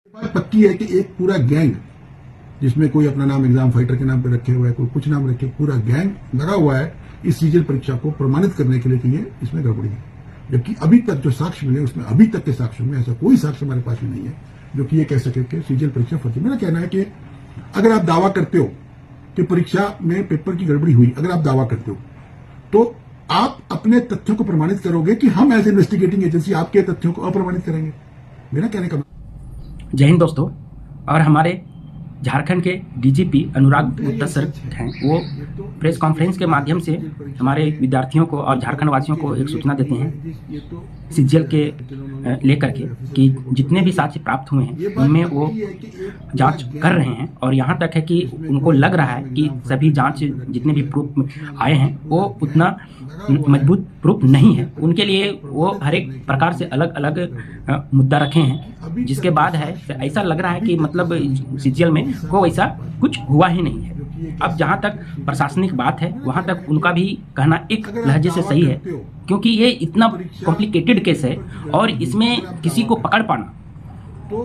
बात पक्की है कि एक पूरा गैंग जिसमें कोई अपना नाम एग्जाम फाइटर के नाम पे रखे हुआ है, कोई कुछ नाम रखे, पूरा गैंग लगा हुआ है इस सीजीएल परीक्षा को प्रमाणित करने के लिए कि ये इसमें गड़बड़ी है। जबकि अभी तक जो साक्ष्य मिले उसमें अभी तक के साक्ष्यों में ऐसा कोई साक्ष्य हमारे पास में नहीं है जो कि ये कह सके कि सीजीएल परीक्षा फर्जी। मेरा कहना है कि अगर आप दावा करते हो कि परीक्षा में पेपर की गड़बड़ी हुई, अगर आप दावा करते हो तो आप अपने तथ्यों को प्रमाणित करोगे कि हम एज इन्वेस्टिगेटिंग एजेंसी आपके तथ्यों को अप्रमाणित करेंगे। मेरा कहने का जय हिंद दोस्तों। और हमारे झारखंड के डीजीपी अनुराग गुप्ता सर हैं, वो प्रेस कॉन्फ्रेंस के माध्यम से हमारे विद्यार्थियों को और झारखंड वासियों को एक सूचना देते हैं सीजीएल के लेकर के कि जितने भी साक्ष्य प्राप्त हुए हैं उनमें वो जांच कर रहे हैं और यहाँ तक है कि उनको लग रहा है कि सभी जांच जितने भी प्रूफ आए हैं वो उतना मजबूत प्रूफ नहीं है। उनके लिए वो हर एक प्रकार से अलग अलग मुद्दा रखे हैं, जिसके बाद है ऐसा लग रहा है कि मतलब सीजीएल में को ऐसा कुछ हुआ ही नहीं है। अब जहाँ तक प्रशासनिक बात है वहाँ तक उनका भी कहना एक लहजे से सही है, क्योंकि ये इतना कॉम्प्लिकेटेड केस है और इसमें किसी को पकड़ पाना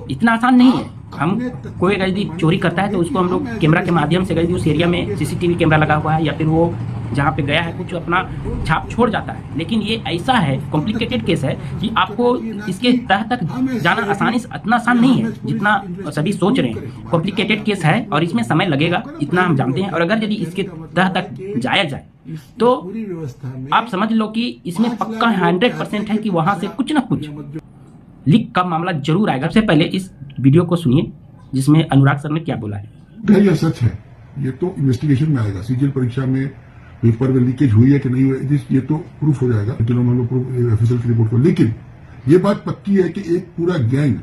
इतना आसान नहीं है। हम कोई यदि चोरी करता है तो उसको हम लोग कैमरा के माध्यम से यदि उस एरिया में सीसीटीवी कैमरा लगा हुआ है या फिर वो जहाँ पे गया है कुछ अपना छाप छोड़ जाता है, लेकिन ये ऐसा है कॉम्प्लिकेटेड केस है कि आपको इसके तह तक जाना आसानी से इतना आसान नहीं है जितना सभी सोच रहे हैं। कॉम्प्लिकेटेड केस है और इसमें समय लगेगा, इतना हम जानते हैं। और अगर यदि इसके तह तक जाया जाए तो आप समझ लो कि इसमें पक्का 100% है कि वहां से कुछ ना कुछ लीक का मामला जरूर आएगा। सबसे पहले इस वीडियो को सुनिए जिसमें अनुराग सर ने क्या बोला है। यह सच है, ये तो इन्वेस्टिगेशन में आएगा। सीजीएल परीक्षा में पेपर में लीकेज हुई है कि नहीं हुई ये तो प्रूफ हो जाएगा ऑफिशियल की रिपोर्ट को। लेकिन ये बात पक्की है कि एक पूरा गैंग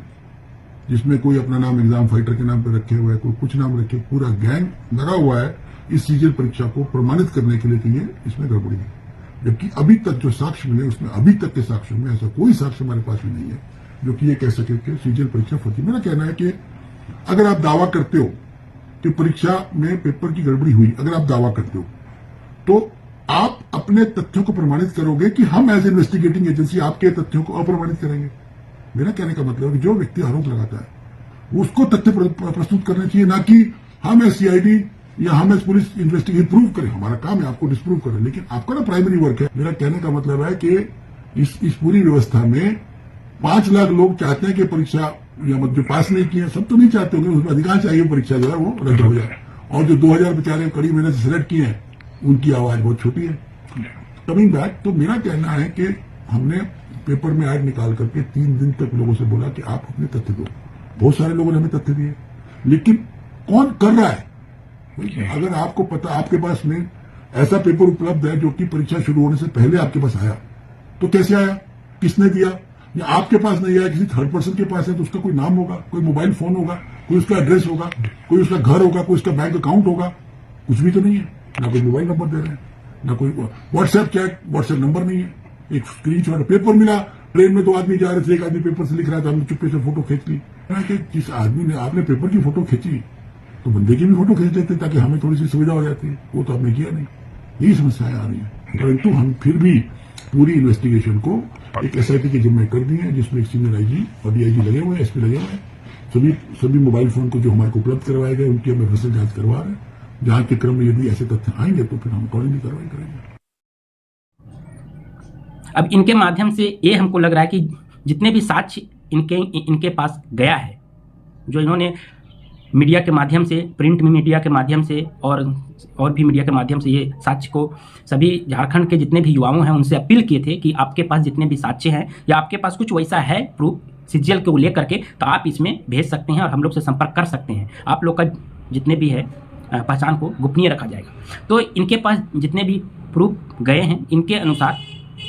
जिसमें कोई अपना नाम एग्जाम फाइटर के नाम पे रखे हुआ है, कोई कुछ नाम रखे, पूरा गैंग लगा हुआ है इस सीजीएल परीक्षा को प्रमाणित करने के लिए कि ये इसमें गड़बड़ी है। जबकि अभी तक जो साक्ष्य मिले उसमें अभी तक के साक्ष्यों में ऐसा कोई साक्ष्य हमारे पास में नहीं है जो कि ये कह सके कि सीजीएल परीक्षा फर्जी। मेरा कहना है कि अगर आप दावा करते हो कि परीक्षा में पेपर की गड़बड़ी हुई, अगर आप दावा करते हो तो आप अपने तथ्यों को प्रमाणित करोगे कि हम एज इन्वेस्टिगेटिंग एजेंसी आपके तथ्यों को अप्रमाणित करेंगे। मेरा कहने का मतलब है कि जो व्यक्ति आरोप लगाता है उसको तथ्य प्रस्तुत करने चाहिए, ना कि हम एज सीआईडी या हम एज पुलिस इन्वेस्टिगेट प्रूव करें। हमारा काम है आपको डिस्प्रूव करें, लेकिन आपका ना प्राइमरी वर्क है। मेरा कहने का मतलब है कि इस पूरी व्यवस्था में 5 लाख लोग चाहते हैं कि परीक्षा या जो पास नहीं किए, सब तो नहीं चाहते होंगे, उसमें अधिकांश चाहिए परीक्षा जो है वो रद्द हो जाए। और जो 2000 बेचारे कड़ी मेहनत से सिलेक्ट किए हैं उनकी आवाज बहुत छोटी है। कमिंग बैक, तो मेरा कहना है कि हमने पेपर में ऐड निकाल करके 3 दिन तक लोगों से बोला कि आप अपने तथ्य दो। बहुत सारे लोगों ने हमें तथ्य दिए, लेकिन कौन कर रहा है? अगर आपको पता, आपके पास में ऐसा पेपर उपलब्ध है जो कि परीक्षा शुरू होने से पहले आपके पास आया, तो कैसे आया, किसने दिया? या आपके पास नहीं आया, किसी थर्ड पर्सन के पास है तो उसका कोई नाम होगा, कोई मोबाइल फोन होगा, कोई उसका एड्रेस होगा, कोई उसका घर होगा, कोई उसका बैंक अकाउंट होगा। कुछ भी तो नहीं है, ना कोई मोबाइल नंबर दे रहे हैं, ना कोई व्हाट्सएप चैट, व्हाट्सएप नंबर नहीं है। एक स्क्रीनशॉट पेपर मिला, ट्रेन में 2 आदमी जा रहे थे, एक आदमी पेपर से लिख रहा था, हमने चुप्पे से फोटो खींच ली। कि जिस आदमी ने आपने पेपर की फोटो खींची तो बंदे की भी फोटो खींच लेते ताकि हमें थोड़ी सी सुविधा हो जाती है, वो तो आपने किया नहीं। यही समस्याएं आ रही है, परंतु हम फिर भी पूरी इन्वेस्टिगेशन को एक एसआईटी के जिम्मे कर दी है, जिसमें एक सीनियर आईजी और डीआईजी लगे हुए हैं, एसपी लगे हुए हैं। सभी मोबाइल फोन को जो हमारे को उपलब्ध करवाए गए उनकी हम एफएसएल जांच करवा रहे हैं। जांच के क्रम में यदि ऐसे तथ्य आएंगे तो फिर हम अकॉर्डिंगली कार्रवाई करेंगे। अब इनके माध्यम से ये हमको लग रहा है कि जितने भी साक्ष्य इनके पास गया है, जो इन्होंने मीडिया के माध्यम से, प्रिंट मीडिया के माध्यम से और भी मीडिया के माध्यम से ये साक्ष्य को सभी झारखंड के जितने भी युवाओं हैं उनसे अपील किए थे कि आपके पास जितने भी साक्ष्य हैं या आपके पास कुछ वैसा है प्रूफ सीजीएल को लेकर के, तो आप इसमें भेज सकते हैं और हम लोग से संपर्क कर सकते हैं। आप लोग का जितने भी है पहचान को गोपनीय रखा जाएगा। तो इनके पास जितने भी प्रूफ गए हैं, इनके अनुसार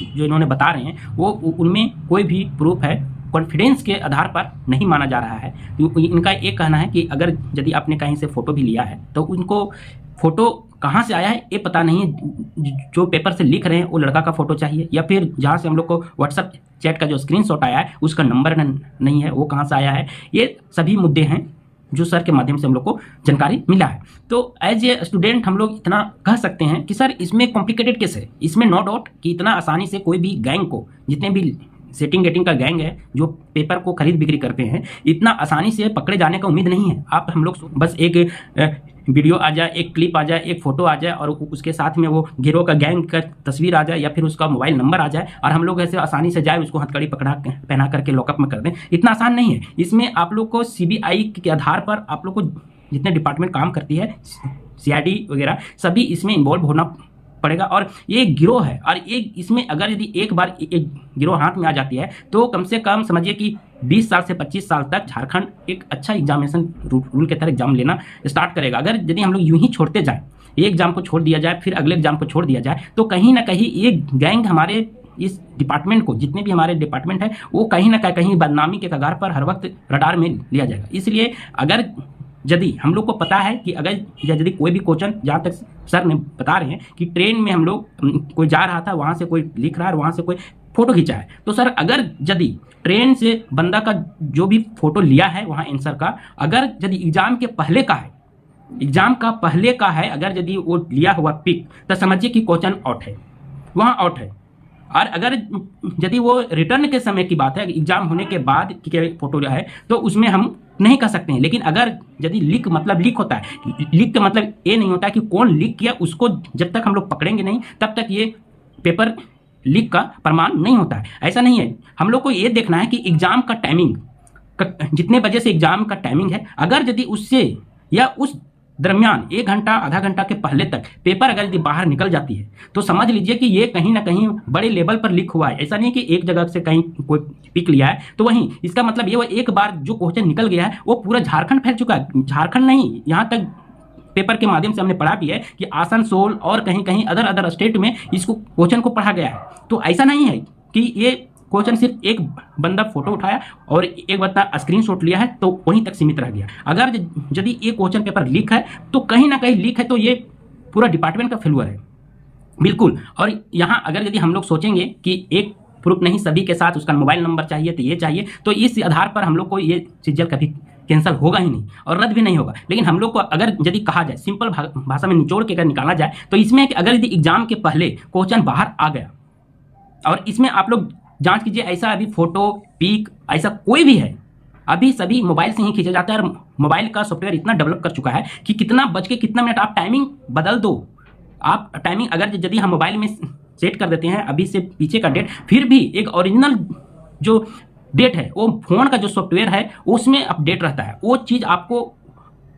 जो इन्होंने बता रहे हैं वो उनमें कोई भी प्रूफ है कॉन्फिडेंस के आधार पर नहीं माना जा रहा है। इनका एक कहना है कि अगर यदि आपने कहीं से फ़ोटो भी लिया है तो उनको फ़ोटो कहाँ से आया है ये पता नहीं, जो पेपर से लिख रहे हैं वो लड़का का फ़ोटो चाहिए, या फिर जहाँ से हम लोग को व्हाट्सएप चैट का जो स्क्रीनशॉट आया है उसका नंबर नहीं है, वो कहाँ से आया है। ये सभी मुद्दे हैं जो सर के माध्यम से हम लोग को जानकारी मिला है। तो एज ए स्टूडेंट हम लोग इतना कह सकते हैं कि सर इसमें कॉम्प्लिकेटेड केस है, इसमें नो डाउट कि इतना आसानी से कोई भी गैंग को, जितने भी सेटिंग गेटिंग का गैंग है जो पेपर को खरीद बिक्री करते हैं, इतना आसानी से पकड़े जाने का उम्मीद नहीं है। आप हम लोग बस एक वीडियो आ जाए, एक क्लिप आ जाए, एक फोटो आ जाए और उसके साथ में वो गिरोह का गैंग का तस्वीर आ जाए या फिर उसका मोबाइल नंबर आ जाए और हम लोग ऐसे आसानी से जाए उसको हथकड़ी पहना करके लॉकअप में कर दें, इतना आसान नहीं है। इसमें आप लोग को सीबीआई के आधार पर आप लोग को जितने डिपार्टमेंट काम करती है, सीआईडी वगैरह, सभी इसमें इन्वॉल्व होना पड़ेगा। और ये गिरोह है और ये इसमें अगर यदि एक बार एक गिरोह हाथ में आ जाती है तो कम से कम समझिए कि 20 साल से 25 साल तक झारखंड एक अच्छा एग्जामिनेशन रूल के तरह एग्जाम लेना स्टार्ट करेगा। अगर यदि हम लोग यूं ही छोड़ते जाएं, एक एग्जाम को छोड़ दिया जाए फिर अगले एग्जाम को छोड़ दिया जाए, तो कहीं ना कहीं ये गैंग हमारे इस डिपार्टमेंट को, जितने भी हमारे डिपार्टमेंट है, वो कहीं ना कहीं बदनामी के कगार पर हर वक्त रडार में लिया जाएगा। इसलिए अगर यदि हम लोग को पता है कि अगर यदि कोई भी क्वेश्चन, जहाँ तक सर ने बता रहे हैं कि ट्रेन में हम लोग कोई जा रहा था, वहाँ से कोई लिख रहा है, वहाँ से कोई फोटो खींचा है, तो सर अगर यदि ट्रेन से बंदा का जो भी फोटो लिया है वहाँ आंसर का, अगर यदि एग्जाम के पहले का है, एग्जाम का पहले का है, अगर यदि वो लिया हुआ पिक, तो समझिए कि क्वेश्चन आउट है, वहाँ आउट है। और अगर यदि वो रिटर्न के समय की बात है, एग्जाम होने के बाद की फोटो जो है, तो उसमें हम नहीं कर सकते हैं। लेकिन अगर यदि लीक मतलब लीक होता है, लीक का मतलब ये नहीं होता कि कौन लीक किया, उसको जब तक हम लोग पकड़ेंगे नहीं तब तक ये पेपर लीक का प्रमाण नहीं होता है। ऐसा नहीं है, हम लोग को ये देखना है कि एग्जाम का टाइमिंग जितने बजे से एग्जाम का टाइमिंग है, अगर यदि उससे या उस दरमियान 1 घंटा आधा घंटा के पहले तक पेपर अगर यदि बाहर निकल जाती है, तो समझ लीजिए कि ये कहीं ना कहीं बड़े लेवल पर लीक हुआ है। ऐसा नहीं कि एक जगह से कहीं कोई पिक लिया है तो वहीं, इसका मतलब ये, वो एक बार जो क्वेश्चन निकल गया है वो पूरा झारखंड फैल चुका है। झारखंड नहीं, यहाँ तक पेपर के माध्यम से हमने पढ़ा भी है कि आसनसोल और कहीं कहीं अदर स्टेट में इसको क्वेश्चन को पढ़ा गया है। तो ऐसा नहीं है कि ये क्वेश्चन सिर्फ एक बंदा फोटो उठाया और एक बंदा स्क्रीनशॉट लिया है तो वहीं तक सीमित रह गया। अगर यदि ये क्वेश्चन पेपर लीक है तो कहीं ना कहीं लीक है, तो ये पूरा डिपार्टमेंट का फेल्यूर है बिल्कुल। और यहाँ अगर यदि हम लोग सोचेंगे कि एक प्रूफ नहीं, सभी के साथ उसका मोबाइल नंबर चाहिए, तो ये चाहिए, तो इस आधार पर हम लोग को ये सीजीएल कभी कैंसिल होगा ही नहीं और रद्द भी नहीं होगा। लेकिन हम लोग को अगर यदि कहा जाए, सिंपल भाषा में निचोड़ के अगर निकाला जाए, तो इसमें कि अगर यदि एग्जाम के पहले क्वेश्चन बाहर आ गया और इसमें आप लोग जांच कीजिए, ऐसा अभी फोटो पिक ऐसा कोई भी है, अभी सभी मोबाइल से ही खींचा जाता है और मोबाइल का सॉफ्टवेयर इतना डेवलप कर चुका है कि कितना बज के कितना मिनट, आप टाइमिंग बदल दो। आप टाइमिंग अगर यदि हम मोबाइल में सेट कर देते हैं अभी से पीछे का डेट, फिर भी एक ओरिजिनल जो डेट है वो फोन का जो सॉफ्टवेयर है उसमें अपडेट रहता है। वो चीज़ आपको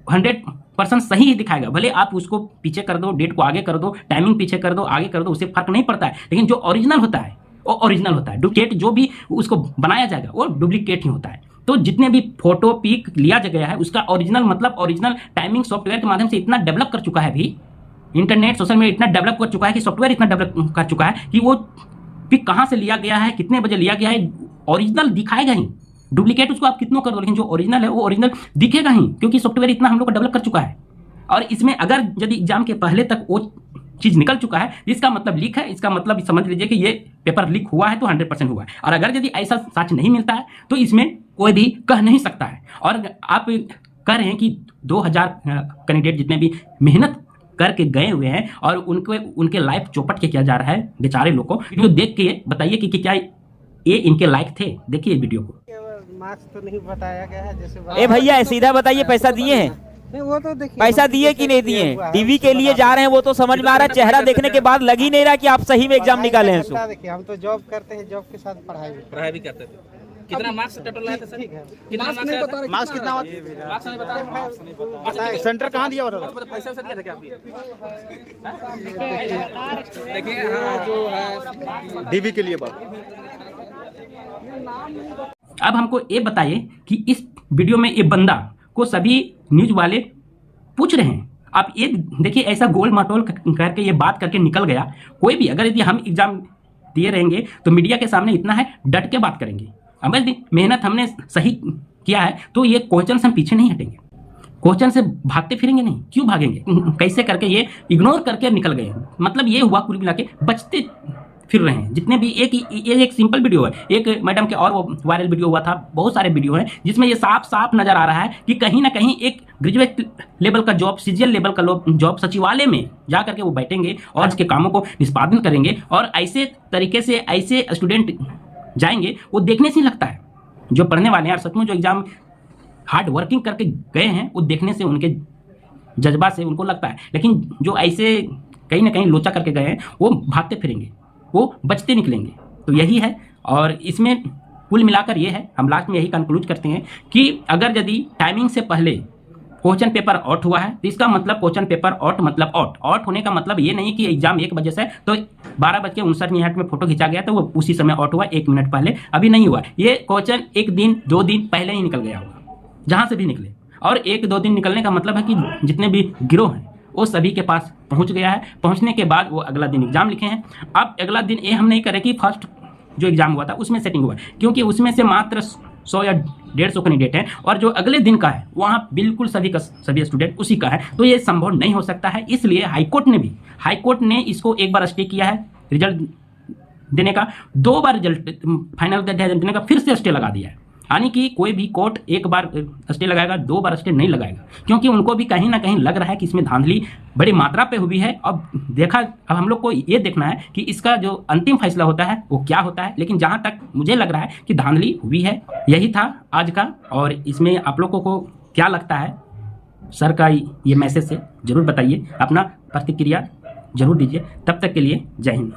100% सही ही दिखाएगा। भले आप उसको पीछे कर दो, डेट को आगे कर दो, टाइमिंग पीछे कर दो, आगे कर दो, उससे फर्क नहीं पड़ता है। लेकिन जो ओरिजिनल होता है वो ओरिजिनल होता है, डुप्लीकेट जो भी उसको बनाया जाएगा वो डुप्लीकेट ही होता है। तो जितने भी फोटो पिक लिया गया है उसका ओरिजिनल मतलब ओरिजिनल टाइमिंग सॉफ्टवेयर के माध्यम से इतना डेवलप कर चुका है, अभी इंटरनेट सोशल मीडिया इतना डेवलप कर चुका है कि सॉफ्टवेयर इतना डेवलप कर चुका है कि वो पिक कहाँ से लिया गया है, कितने बजे लिया गया है, ओरिजिनल दिखाएगा ही। डुप्लीकेट उसको आप कितनों कर दो, लेकिन जो ओरिजिनल है वो ओरिजिनल दिखेगा ही, क्योंकि सॉफ्टवेयर इतना हम लोग को डेवलप कर चुका है। और इसमें अगर यदि एग्जाम के पहले तक वो चीज़ निकल चुका है, इसका मतलब लीक है, इसका मतलब समझ लीजिए कि ये पेपर लीक हुआ है तो 100% हुआ है। और अगर यदि ऐसा सच नहीं मिलता है तो इसमें कोई भी कह नहीं सकता है। और आप कह रहे हैं कि 2000 कैंडिडेट जितने भी मेहनत करके गए हुए हैं और उनके लाइफ चौपट के किया जा रहा है बेचारे लोग को। वीडियो देख के बताइए कि क्या ये इनके लायक थे। देखिए वीडियो को। मार्क्स तो नहीं बताया गया है, जैसे ए भैया सीधा बताइए, पैसा दिए हैं? नहीं, वो तो देखिए पैसा दिए कि नहीं दिए? टीवी के लिए जा रहे हैं वो तो समझ में आ रहा है, चेहरा देखने के बाद लग ही नहीं रहा कि आप सही में एग्जाम निकाले हैं। सो देखिए, हम तो जॉब करते हैं, जॉब के साथ पढ़ाई भी करते थे। कितना मार्क्स टोटल लाए थे सर? कितना मार्क्स कितना मार्क्स नहीं बताया? सेंटर कहाँ दिया होता तो पैसा वैसा दिया था क्या आपने? देखिए हाँ, जो है डीवी के लिए बात। अब हमको ये बताइए कि इस वीडियो में ये बंदा को सभी न्यूज वाले पूछ रहे हैं। आप ये देखिए, ऐसा गोल मटोल करके ये बात करके निकल गया। कोई भी अगर यदि हम एग्जाम दिए रहेंगे तो मीडिया के सामने इतना है, डट के बात करेंगे। अब यदि मेहनत हमने सही किया है तो ये क्वेश्चन से हम पीछे नहीं हटेंगे, क्वेश्चन से भागते फिरेंगे नहीं। क्यों भागेंगे? कैसे करके ये इग्नोर करके निकल गए। मतलब ये हुआ कुल मिला के बचते फिर रहे हैं जितने भी। एक सिंपल वीडियो है, एक मैडम के और वो वायरल वीडियो हुआ था, बहुत सारे वीडियो हैं जिसमें ये साफ साफ नजर आ रहा है कि कहीं ना कहीं एक ग्रेजुएट लेवल का जॉब, सीजीएल लेवल का जॉब सचिवालय में जा करके वो बैठेंगे और इसके कामों को निष्पादन करेंगे। और ऐसे तरीके से ऐसे स्टूडेंट जाएंगे वो देखने से ही लगता है। जो पढ़ने वाले हैं और सचमुच जो एग्जाम हार्ड वर्किंग करके गए हैं वो देखने से उनके जज्बा से उनको लगता है। लेकिन जो ऐसे कहीं ना कहीं लोचा करके गए हैं वो भागते फिरेंगे, वो बचते निकलेंगे। तो यही है। और इसमें कुल मिलाकर ये है, हम लास्ट में यही कंक्लूड करते हैं कि अगर यदि टाइमिंग से पहले क्वेश्चन पेपर आउट हुआ है तो इसका मतलब क्वेश्चन पेपर आउट मतलब आउट होने का मतलब ये नहीं कि एग्जाम 1 बजे से तो 12:59 में फोटो खींचा गया तो वो उसी समय आउट हुआ 1 मिनट पहले, अभी नहीं हुआ। ये क्वेश्चन 1 दिन 2 दिन पहले ही निकल गया होगा, जहां से भी निकले। और 1-2 दिन निकलने का मतलब है कि जितने भी गिरोह हैं वो सभी के पास पहुंच गया है। पहुंचने के बाद वो अगला दिन एग्जाम लिखे हैं। अब अगला दिन ये हम नहीं करें कि फर्स्ट जो एग्जाम हुआ था उसमें सेटिंग हुआ, क्योंकि उसमें से मात्र 100 या 150 कैंडिडेट हैं और जो अगले दिन का है वहाँ बिल्कुल सभी स्टूडेंट उसी का है। तो ये संभव नहीं हो सकता है। इसलिए हाईकोर्ट ने इसको एक बार स्टे किया है रिजल्ट देने का, 2 बार रिजल्ट फाइनल देने का फिर से स्टे लगा दिया है। यानी कि कोई भी कोर्ट 1 बार स्टे लगाएगा, 2 बार स्टे नहीं लगाएगा, क्योंकि उनको भी कहीं ना कहीं लग रहा है कि इसमें धांधली बड़ी मात्रा पे हुई है। अब हम लोग को ये देखना है कि इसका जो अंतिम फैसला होता है वो क्या होता है। लेकिन जहाँ तक मुझे लग रहा है कि धांधली हुई है। यही था आज का, और इसमें आप लोगों को क्या लगता है सर का ये मैसेज से ज़रूर बताइए, अपना प्रतिक्रिया जरूर दीजिए। तब तक के लिए जय हिंद।